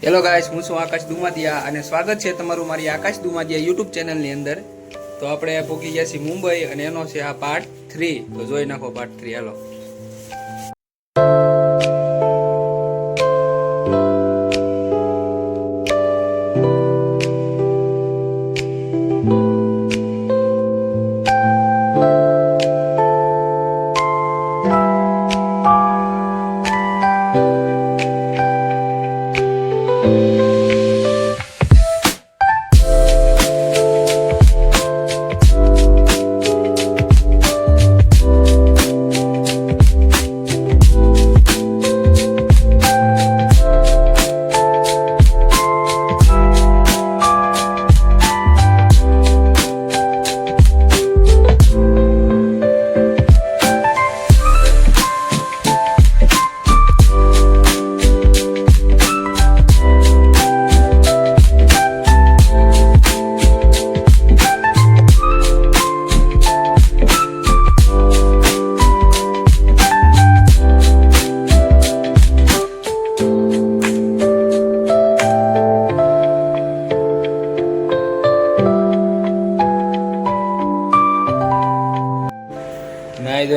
Hello guys, હું છું આકાશ દુમાદિયા અને સ્વાગત છે તમારું મારી આકાશ દુમાદિયા યુટ્યુબ ચેનલની અંદર. તો આપણે પહોંચી ગયા છીએ મુંબઈ અને એનો છે આ પાર્ટ 3. તો જોઈ નાખો પાર્ટ 3. હાલો.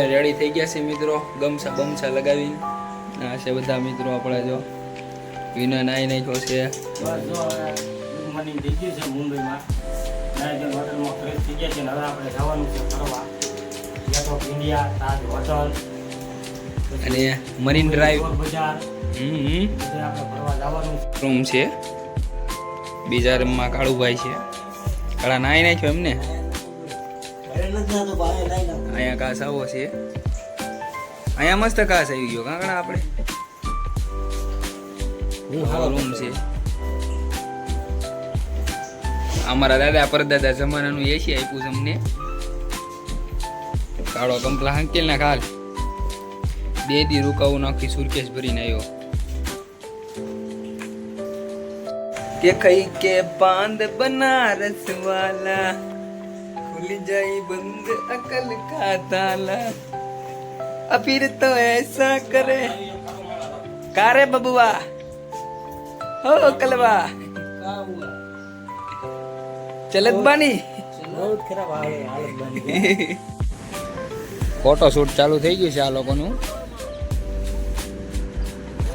રેડી થઈ ગયા છે મિત્રો, ગમછા બમછા લગાવીને. આ છે બધા મિત્રો આપણા. જો વિના નાઈ નાખ્યો છે. મુંબઈમાં હોટલમાં ફ્રેશ થઈ ગયા છે ને હવે આપણે જવાનું છે ફરવા gate of India, Taj hotel અને મરીન ડ્રાઈવ બજાર. આપણે ફરવા જવાનું રૂમ છે. બીજા રૂમમાં કાળુભાઈ છે. કાળા નાઈ નાખ્યો એમને. અહીંયા ઘાસ આવો છે. અહીંયા મસ્ત ઘાસ આવી ગયો કાંકડા આપણે. રૂમ છે. અમારા દાદા પરદાદા જમાનાનું એસી આપ્યું છે અમને. કાળો કંપલા હંકેલ ના ખાલ 2 દી રોકાવું નાખી સુરકેશ ભરીને આવ્યો. કે કઈ કે બાંધ બનારસ વાલા खुल जाई बंद अकल का ताला फिर तो ऐसा करे कारे बबुआ हो कलवा चलत बानी बहुत खराब हालत બની. ફોટો શૂટ ચાલુ થઈ ગયું છે આ લોકોનું.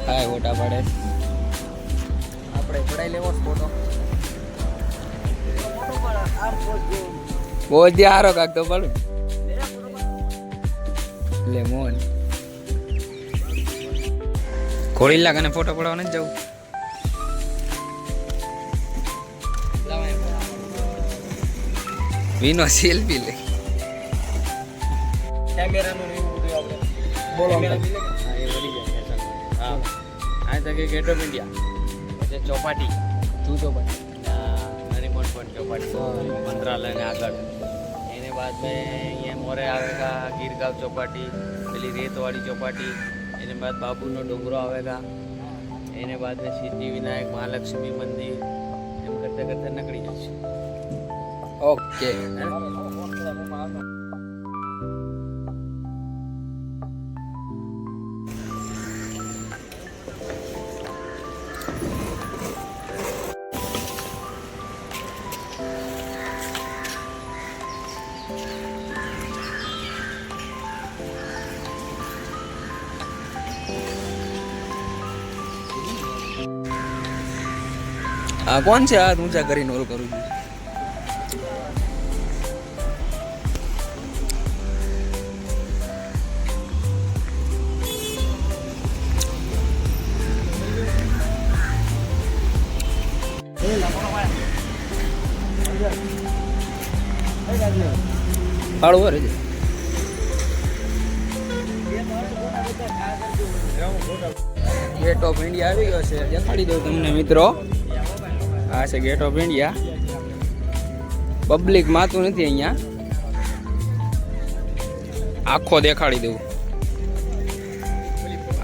હાય ફોટા પાડે. આપણે પડાઈ લેવો ફોટો. બહુ જ હારો કાકતો પાડું લે મોહન. ઘોડી લાગે ને ફોટો પડાવવા નથી જવું. વિનો સેલ્ફી લે. કેમેરાનું એવું બધું આપણે બોલો હા એ વળી જાય. હા આ તો કે ગેટ ઓફ ઇન્ડિયા પછી ચોપાટી તું તો ભાઈ हरिमोट पॉइंट चौपाटी मंत्रालय ने आगळ एने बाद में अँ मोरे आवेगा गिरगांव चौपाटी पेली रेतवाड़ी चौपाटी एने बाद बाबूनो डोंगरो आवेगा एने बाद में सिद्धि विनायक महालक्ष्मी मंदिर एम करते करते निकली जाए. ओके. આ કોણ છે? આ ઊંચા કરીને ઓલ કરું છું. પાડો વરે છે. ગેટ ઓફ ઇન્ડિયા આવી ગયો છે. દેખાડી દઉં તમને મિત્રો. આ છે ગેટ ઓફ ઇન્ડિયા. પબ્લિક માતું નથી અહીંયા. આખો દેખાડી દઉં.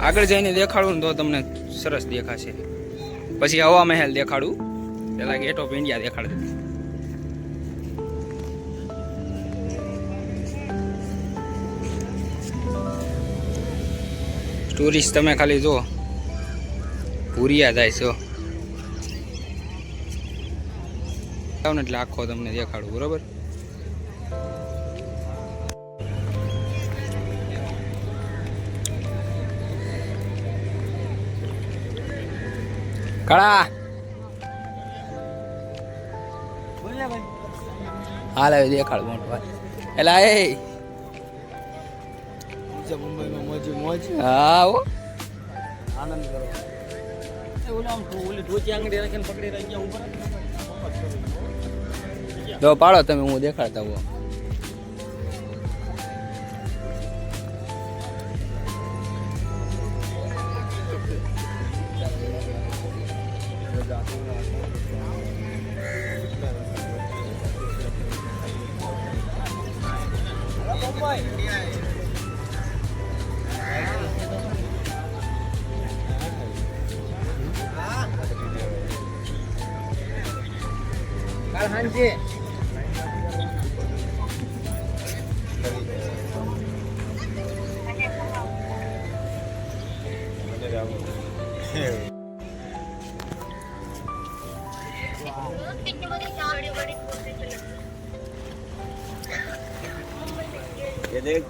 આગળ જઈને દેખાડું ને તો તમને સરસ દેખાશે. પછી હવા મહેલ દેખાડું. પેલા ગેટ ઓફ ઇન્ડિયા દેખાડી દઉં. ટુરિસ્ટ તમે ખાલી જો ભૂરિયા જાય છો. આવ ને એટલે આખો તમને દેખાડું, બરોબર? કળા હાલ આવી દેખાડ મોટો ભાઈ. એલા એ મુંબઈમાં મોજ મોજ હા હો. આનંદ કરો. ઓલી ઢોચી આંગળી રાખીને પકડી રહી ગયા ઉપર. જો પાડો તમે, હું દેખાડતા હો. કાલ હાંજે ये देख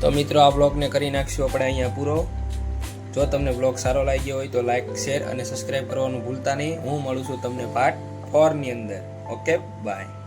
તો મિત્રો આ બ્લોગને કરી નાખશું આપણે અહીંયા પૂરો. જો તમને બ્લોગ સારો લાગ્યો હોય તો લાઈક, શેર અને સબસ્ક્રાઈબ કરવાનું ભૂલતા નહીં. હું મળું છું તમને પાર્ટ 4 ની અંદર. Okay, by.